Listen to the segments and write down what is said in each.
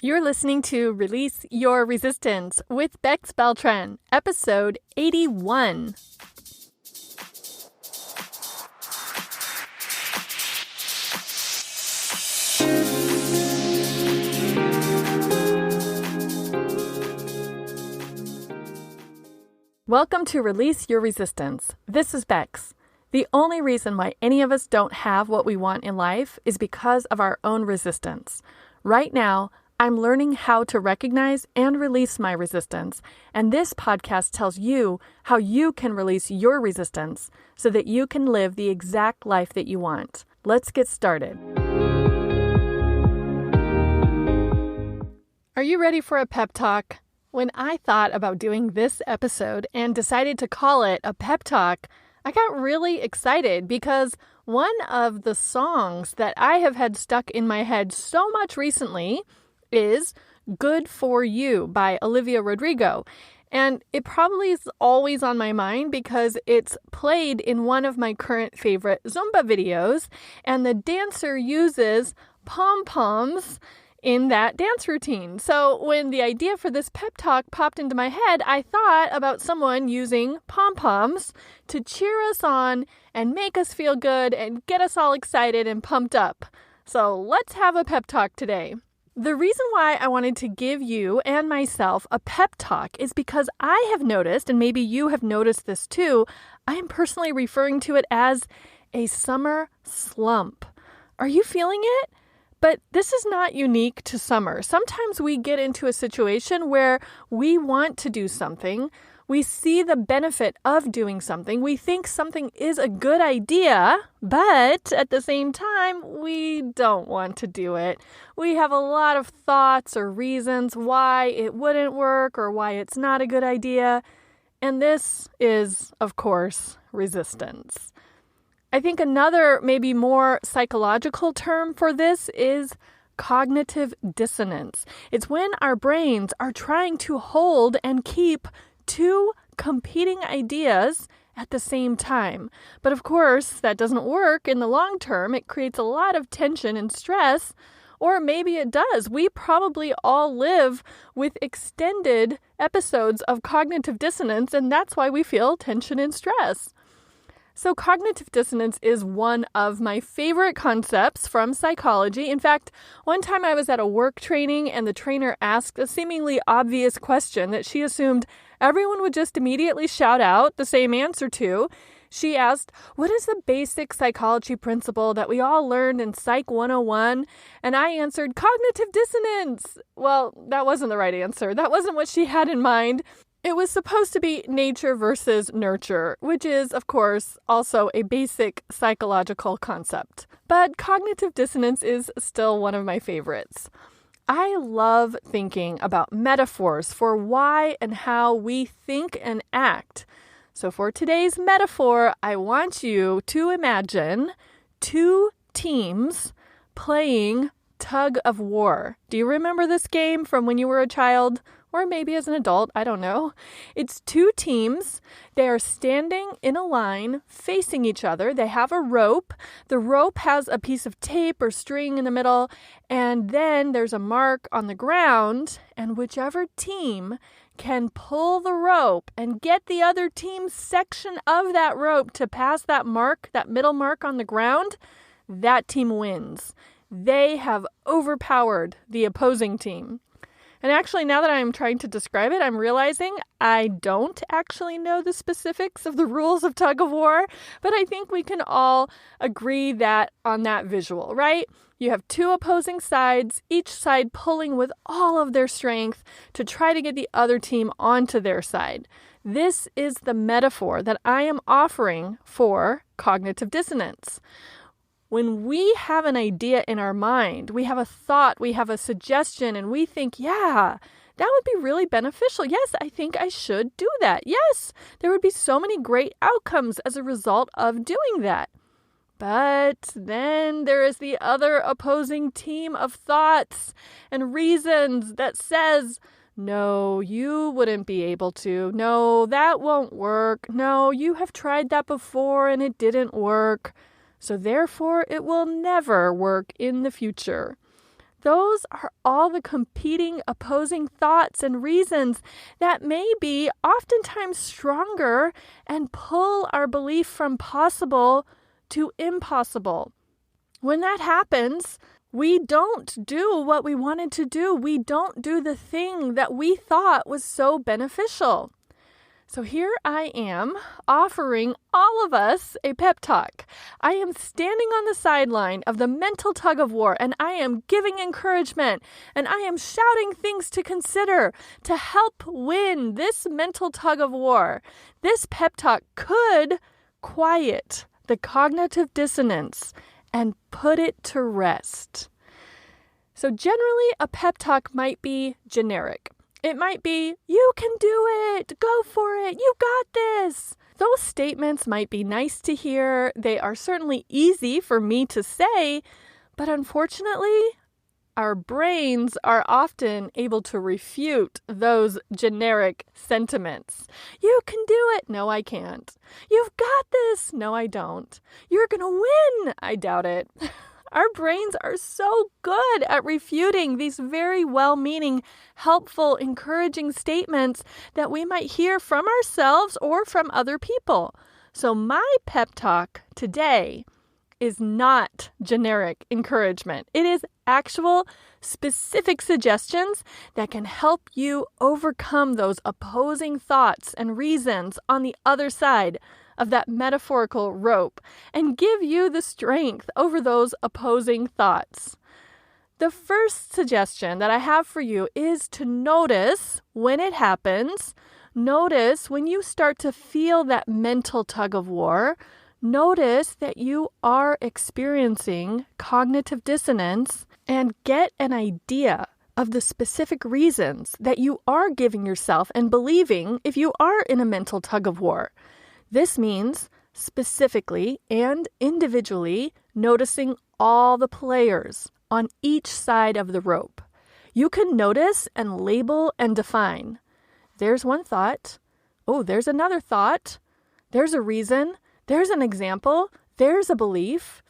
You're listening to Release Your Resistance with Bex Beltran, episode 81. Welcome to Release Your Resistance. This is Bex. The only reason why any of us don't have what we want in life is because of our own resistance. Right now, I'm learning how to recognize and release my resistance, and this podcast tells you how you can release your resistance so that you can live the exact life that you want. Let's get started. Are you ready for a pep talk? When I thought about doing this episode and decided to call it a pep talk, I got really excited because one of the songs that I have had stuck in my head so much recently is Good For You by Olivia Rodrigo. And it probably is always on my mind because it's played in one of my current favorite Zumba videos, and the dancer uses pom-poms in that dance routine. So when the idea for this pep talk popped into my head, I thought about someone using pom-poms to cheer us on and make us feel good and get us all excited and pumped up. So let's have a pep talk today. The reason why I wanted to give you and myself a pep talk is because I have noticed, and maybe you have noticed this too, I am personally referring to it as a summer slump. Are you feeling it? But this is not unique to summer. Sometimes we get into a situation where we want to do something. We see the benefit of doing something. We think something is a good idea, but at the same time, we don't want to do it. We have a lot of thoughts or reasons why it wouldn't work or why it's not a good idea. And this is, of course, resistance. I think another, maybe more psychological term for this is cognitive dissonance. It's when our brains are trying to hold and keep two competing ideas at the same time. But of course, that doesn't work in the long term. It creates a lot of tension and stress, or maybe it does. We probably all live with extended episodes of cognitive dissonance, and that's why we feel tension and stress. So cognitive dissonance is one of my favorite concepts from psychology. In fact, one time I was at a work training and the trainer asked a seemingly obvious question that she assumed everyone would just immediately shout out the same answer to. She asked, "What is the basic psychology principle that we all learned in Psych 101? And I answered, "Cognitive dissonance." Well, that wasn't the right answer. That wasn't what she had in mind. It was supposed to be nature versus nurture, which is, of course, also a basic psychological concept. But cognitive dissonance is still one of my favorites. I love thinking about metaphors for why and how we think and act. So for today's metaphor, I want you to imagine two teams playing tug of war. Do you remember this game from when you were a child? Or maybe as an adult, I don't know. It's two teams. They are standing in a line facing each other. They have a rope. The rope has a piece of tape or string in the middle, and then there's a mark on the ground, and whichever team can pull the rope and get the other team's section of that rope to pass that mark, that middle mark on the ground, that team wins. They have overpowered the opposing team. And actually, now that I'm trying to describe it, I'm realizing I don't actually know the specifics of the rules of tug of war, but I think we can all agree that on that visual, right? You have two opposing sides, each side pulling with all of their strength to try to get the other team onto their side. This is the metaphor that I am offering for cognitive dissonance. When we have an idea in our mind, we have a thought, we have a suggestion, and we think, yeah, that would be really beneficial. Yes, I think I should do that. Yes, there would be so many great outcomes as a result of doing that. But then there is the other opposing team of thoughts and reasons that says, no, you wouldn't be able to. No, that won't work. No, you have tried that before and it didn't work. So therefore, it will never work in the future. those are all the competing, opposing thoughts and reasons that may be oftentimes stronger and pull our belief from possible to impossible. When that happens, we don't do what we wanted to do. We don't do the thing that we thought was so beneficial. So here I am offering all of us a pep talk. I am standing on the sideline of the mental tug of war, and I am giving encouragement, and I am shouting things to consider to help win this mental tug of war. This pep talk could quiet the cognitive dissonance and put it to rest. So generally, a pep talk might be generic. It might be, you can do it, go for it, you got this. Those statements might be nice to hear. They are certainly easy for me to say, but unfortunately, our brains are often able to refute those generic sentiments. You can do it. No, I can't. You've got this. No, I don't. You're going to win. I doubt it. Our brains are so good at refuting these very well-meaning, helpful, encouraging statements that we might hear from ourselves or from other people. So my pep talk today is not generic encouragement. It is actual, specific suggestions that can help you overcome those opposing thoughts and reasons on the other side of that metaphorical rope and give you the strength over those opposing thoughts. The first suggestion that I have for you is to notice when it happens. Notice when you start to feel that mental tug of war. Notice that you are experiencing cognitive dissonance and get an idea of the specific reasons that you are giving yourself and believing if you are in a mental tug of war. This means specifically and individually noticing all the players on each side of the rope. You can notice and label and define. There's one thought. Oh, there's another thought. There's a reason. There's an example. There's a belief.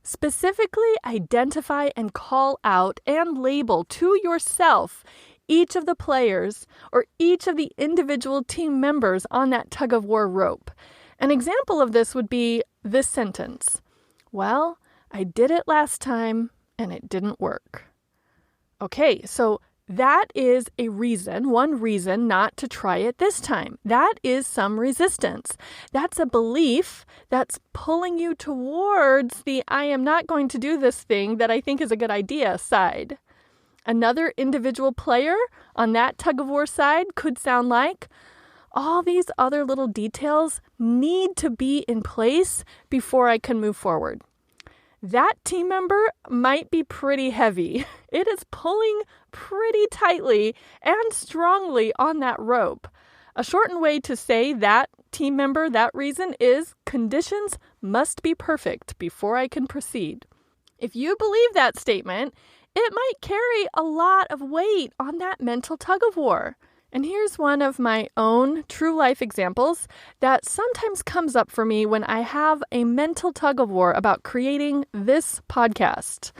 Specifically identify and call out and label to yourself each of the players or each of the individual team members on that tug of war rope. An example of this would be this sentence. Well, I did it last time and it didn't work. Okay, so that is a reason, one reason not to try it this time. That is some resistance. That's a belief that's pulling you towards the I am not going to do this thing that I think is a good idea side. Another individual player on that tug of war side could sound like, all these other little details need to be in place before I can move forward. That team member might be pretty heavy. It is pulling pretty tightly and strongly on that rope. A shortened way to say that team member, that reason is conditions must be perfect before I can proceed. If you believe that statement, it might carry a lot of weight on that mental tug of war. And here's one of my own true life examples that sometimes comes up for me when I have a mental tug of war about creating this podcast.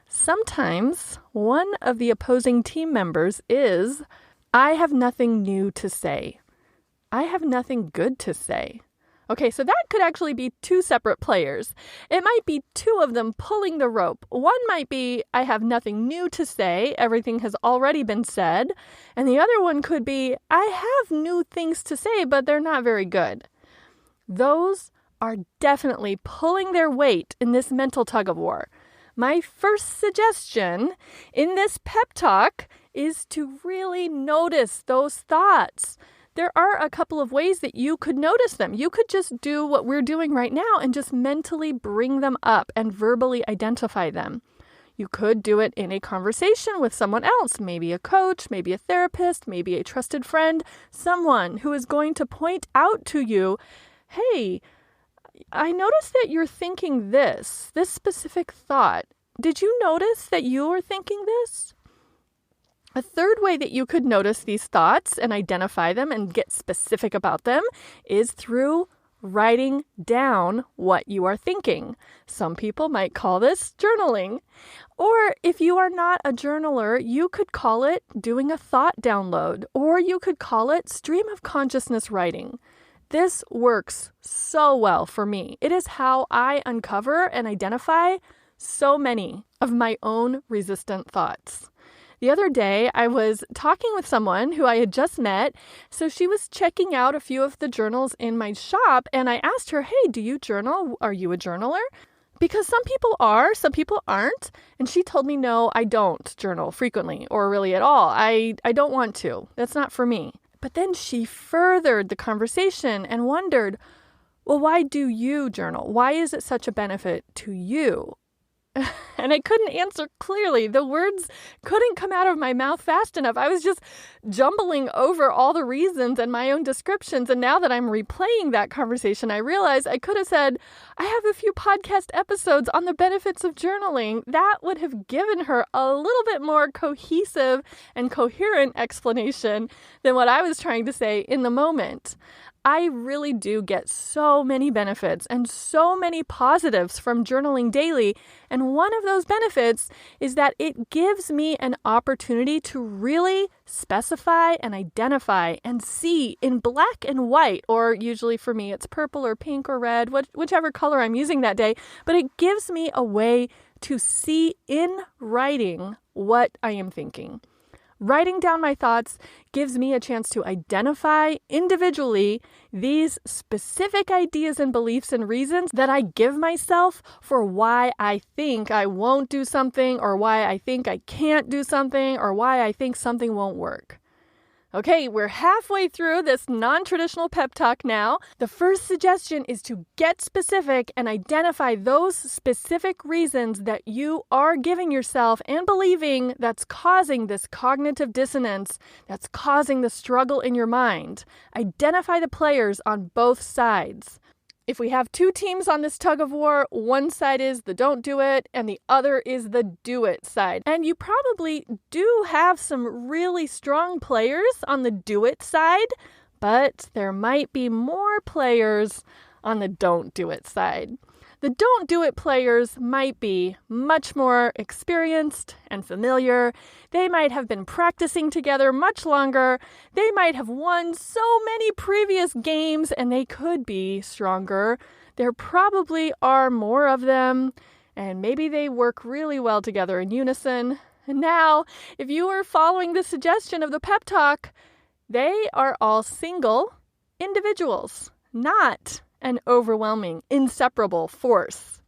Sometimes one of the opposing team members is, I have nothing new to say. I have nothing good to say. Okay, so that could actually be two separate players. It might be two of them pulling the rope. One might be, I have nothing new to say, everything has already been said. And the other one could be, I have new things to say, but they're not very good. Those are definitely pulling their weight in this mental tug of war. My first suggestion in this pep talk is to really notice those thoughts. There are a couple of ways that you could notice them. You could just do what we're doing right now and just mentally bring them up and verbally identify them. You could do it in a conversation with someone else, maybe a coach, maybe a therapist, maybe a trusted friend, someone who is going to point out to you, hey, I noticed that you're thinking this specific thought. Did you notice that you were thinking this? A third way that you could notice these thoughts and identify them and get specific about them is through writing down what you are thinking. Some people might call this journaling. Or if you are not a journaler, you could call it doing a thought download, or you could call it stream of consciousness writing. This works so well for me. It is how I uncover and identify so many of my own resistant thoughts. The other day, I was talking with someone who I had just met, so she was checking out a few of the journals in my shop, and I asked her, hey, do you journal? Are you a journaler? Because some people are, some people aren't, and she told me, no, I don't journal frequently or really at all. I don't want to. That's not for me. But then she furthered the conversation and wondered, well, why do you journal? Why is it such a benefit to you? And I couldn't answer clearly. The words couldn't come out of my mouth fast enough. I was just jumbling over all the reasons and my own descriptions. And now that I'm replaying that conversation, I realize I could have said, I have a few podcast episodes on the benefits of journaling. That would have given her a little bit more cohesive and coherent explanation than what I was trying to say in the moment. I really do get so many benefits and so many positives from journaling daily. And one of those benefits is that it gives me an opportunity to really specify and identify and see in black and white, or usually for me, it's purple or pink or red, whichever color I'm using that day. But it gives me a way to see in writing what I am thinking. Writing down my thoughts gives me a chance to identify individually these specific ideas and beliefs and reasons that I give myself for why I think I won't do something, or why I think I can't do something, or why I think something won't work. Okay, we're halfway through this non-traditional pep talk now. The first suggestion is to get specific and identify those specific reasons that you are giving yourself and believing that's causing this cognitive dissonance, that's causing the struggle in your mind. Identify the players on both sides. If we have two teams on this tug of war, one side is the don't do it and the other is the do it side. And you probably do have some really strong players on the do it side, but there might be more players on the don't do it side. The don't do it players might be much more experienced and familiar. They might have been practicing together much longer. They might have won so many previous games, and they could be stronger. There probably are more of them, and maybe they work really well together in unison. And now, if you are following the suggestion of the pep talk, they are all single individuals, not an overwhelming, inseparable force.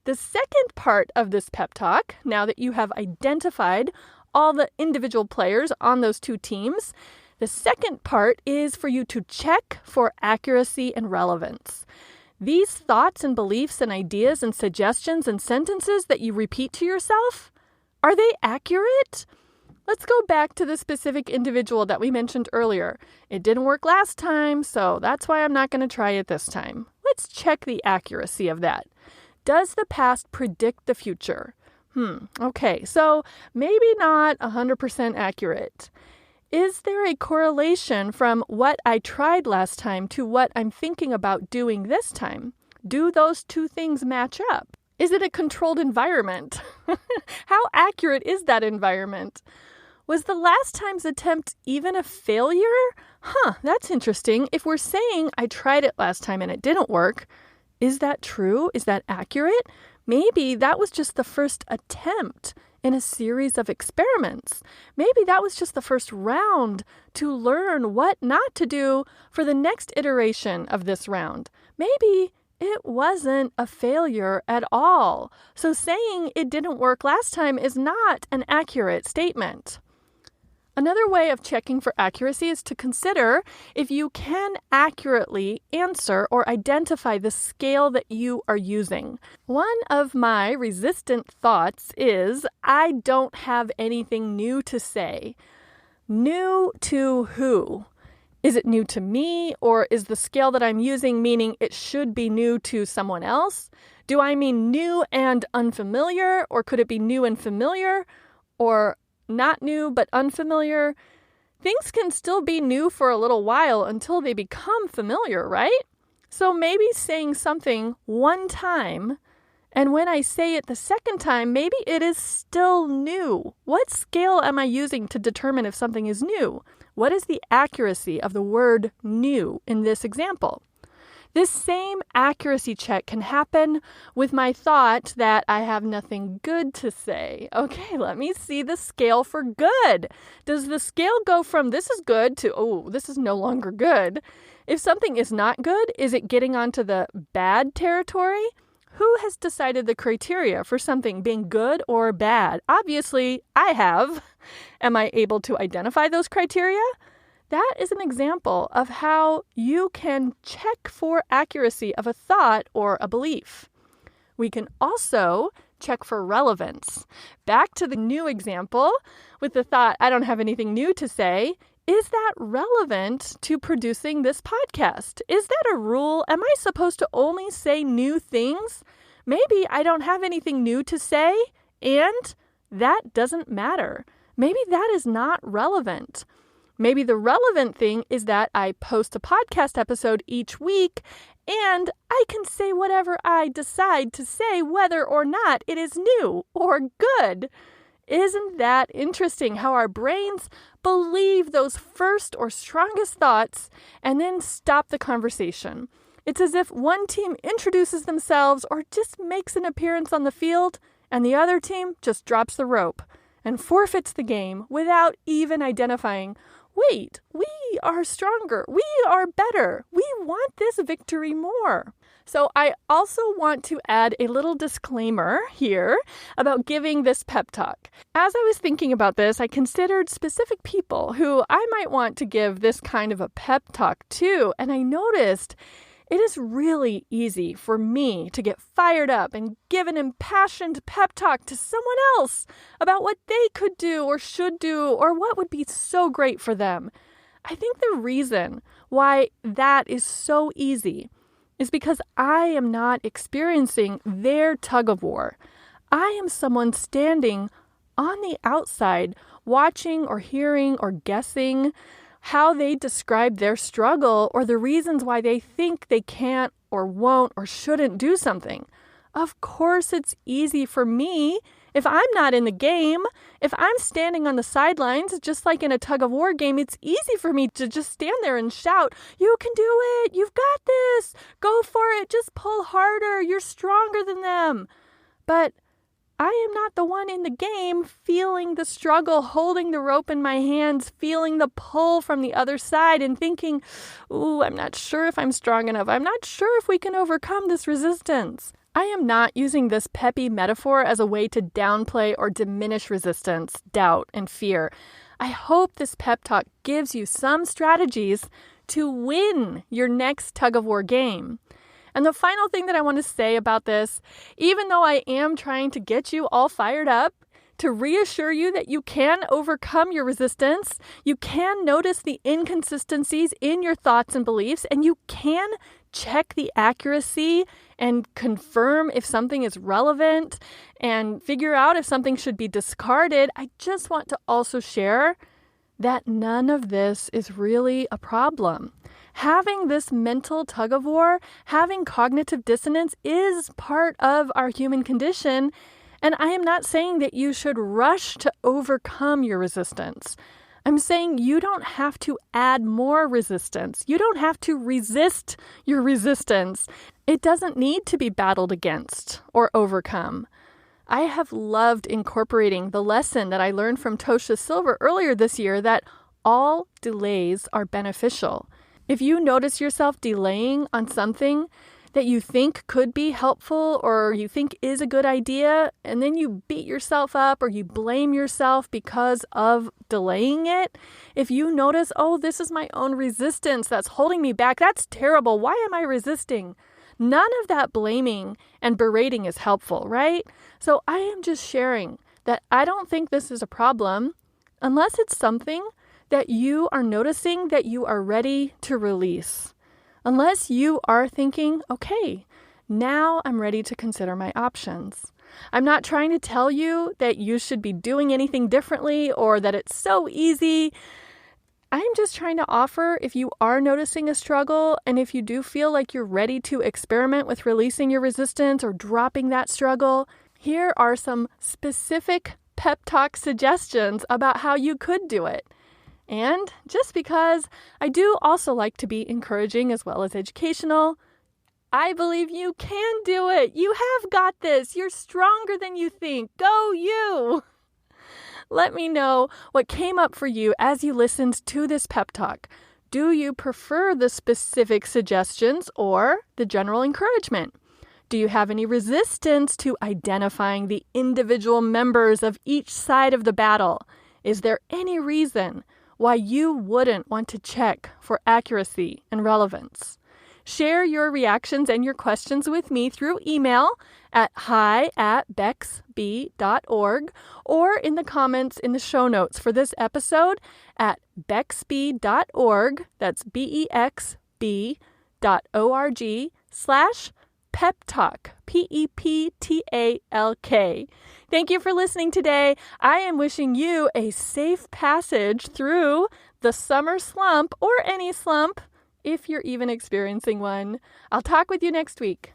The second part of this pep talk, now that you have identified all the individual players on those two teams, the second part is for you to check for accuracy and relevance. These thoughts and beliefs and ideas and suggestions and sentences that you repeat to yourself, are they accurate? Let's go back to the specific individual that we mentioned earlier. It didn't work last time, so that's why I'm not going to try it this time. Let's check the accuracy of that. Does the past predict the future? Okay, so maybe not 100% accurate. Is there a correlation from what I tried last time to what I'm thinking about doing this time? Do those two things match up? Is it a controlled environment? How accurate is that environment? Was the last time's attempt even a failure? That's interesting. If we're saying I tried it last time and it didn't work, is that true? Is that accurate? Maybe that was just the first attempt in a series of experiments. Maybe that was just the first round to learn what not to do for the next iteration of this round. Maybe it wasn't a failure at all. So saying it didn't work last time is not an accurate statement. Another way of checking for accuracy is to consider if you can accurately answer or identify the scale that you are using. One of my resistant thoughts is, I don't have anything new to say. New to who? Is it new to me, or is the scale that I'm using meaning it should be new to someone else? Do I mean new and unfamiliar, or could it be new and familiar, or not new but unfamiliar? Things can still be new for a little while until they become familiar, right? So maybe saying something one time, and when I say it the second time, maybe it is still new. What scale am I using to determine if something is new? What is the accuracy of the word new in this example? This same accuracy check can happen with my thought that I have nothing good to say. Okay, let me see the scale for good. Does the scale go from this is good to, oh, this is no longer good? If something is not good, is it getting onto the bad territory? Who has decided the criteria for something being good or bad? Obviously, I have. Am I able to identify those criteria? That is an example of how you can check for accuracy of a thought or a belief. We can also check for relevance. Back to the new example with the thought, I don't have anything new to say. Is that relevant to producing this podcast? Is that a rule? Am I supposed to only say new things? Maybe I don't have anything new to say, and that doesn't matter. Maybe that is not relevant. Maybe the relevant thing is that I post a podcast episode each week, and I can say whatever I decide to say, whether or not it is new or good. Isn't that interesting how our brains believe those first or strongest thoughts and then stop the conversation? It's as if one team introduces themselves or just makes an appearance on the field, and the other team just drops the rope and forfeits the game without even identifying, wait, we are stronger, we are better, we want this victory more. So I also want to add a little disclaimer here about giving this pep talk. As I was thinking about this, I considered specific people who I might want to give this kind of a pep talk to, and I noticed it is really easy for me to get fired up and give an impassioned pep talk to someone else about what they could do or should do or what would be so great for them. I think the reason why that is so easy is because I am not experiencing their tug of war. I am someone standing on the outside, watching or hearing or guessing how they describe their struggle or the reasons why they think they can't or won't or shouldn't do something. Of course, it's easy for me if I'm not in the game. If I'm standing on the sidelines, just like in a tug-of-war game, it's easy for me to just stand there and shout, you can do it, you've got this, go for it, just pull harder, you're stronger than them. But I am not the one in the game feeling the struggle, holding the rope in my hands, feeling the pull from the other side and thinking, ooh, I'm not sure if I'm strong enough. I'm not sure if we can overcome this resistance. I am not using this peppy metaphor as a way to downplay or diminish resistance, doubt, and fear. I hope this pep talk gives you some strategies to win your next tug-of-war game. And the final thing that I want to say about this, even though I am trying to get you all fired up, to reassure you that you can overcome your resistance, you can notice the inconsistencies in your thoughts and beliefs, and you can check the accuracy and confirm if something is relevant and figure out if something should be discarded. I just want to also share that none of this is really a problem. Having this mental tug-of-war, having cognitive dissonance is part of our human condition, and I am not saying that you should rush to overcome your resistance. I'm saying you don't have to add more resistance. You don't have to resist your resistance. It doesn't need to be battled against or overcome. I have loved incorporating the lesson that I learned from Tosha Silver earlier this year that all delays are beneficial. If you notice yourself delaying on something that you think could be helpful or you think is a good idea, and then you beat yourself up or you blame yourself because of delaying it, if you notice, oh, this is my own resistance that's holding me back, that's terrible, why am I resisting? None of that blaming and berating is helpful, right? So I am just sharing that I don't think this is a problem unless it's something that you are noticing that you are ready to release. Unless you are thinking, okay, now I'm ready to consider my options. I'm not trying to tell you that you should be doing anything differently or that it's so easy. I'm just trying to offer, if you are noticing a struggle, and if you do feel like you're ready to experiment with releasing your resistance or dropping that struggle, here are some specific pep talk suggestions about how you could do it. And just because I do also like to be encouraging as well as educational, I believe you can do it. You have got this. You're stronger than you think. Go you! Let me know what came up for you as you listened to this pep talk. Do you prefer the specific suggestions or the general encouragement? Do you have any resistance to identifying the individual members of each side of the battle? Is there any reason why you wouldn't want to check for accuracy and relevance? Share your reactions and your questions with me through email at hi@bexb.org or in the comments in the show notes for this episode at bexb.org. That's BEXB.org/Pep Talk, PEPTALK. Thank you for listening today. I am wishing you a safe passage through the summer slump or any slump, if you're even experiencing one. I'll talk with you next week.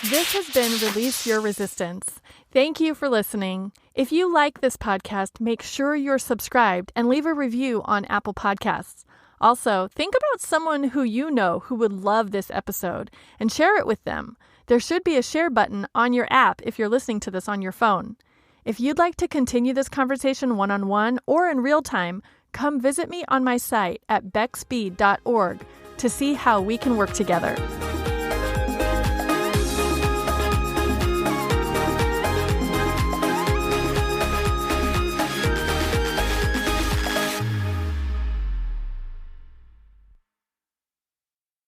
This has been Release Your Resistance. Thank you for listening. If you like this podcast, make sure you're subscribed and leave a review on Apple Podcasts. Also, think about someone who you know who would love this episode and share it with them. There should be a share button on your app if you're listening to this on your phone. If you'd like to continue this conversation one-on-one or in real time, come visit me on my site at bexb.org to see how we can work together.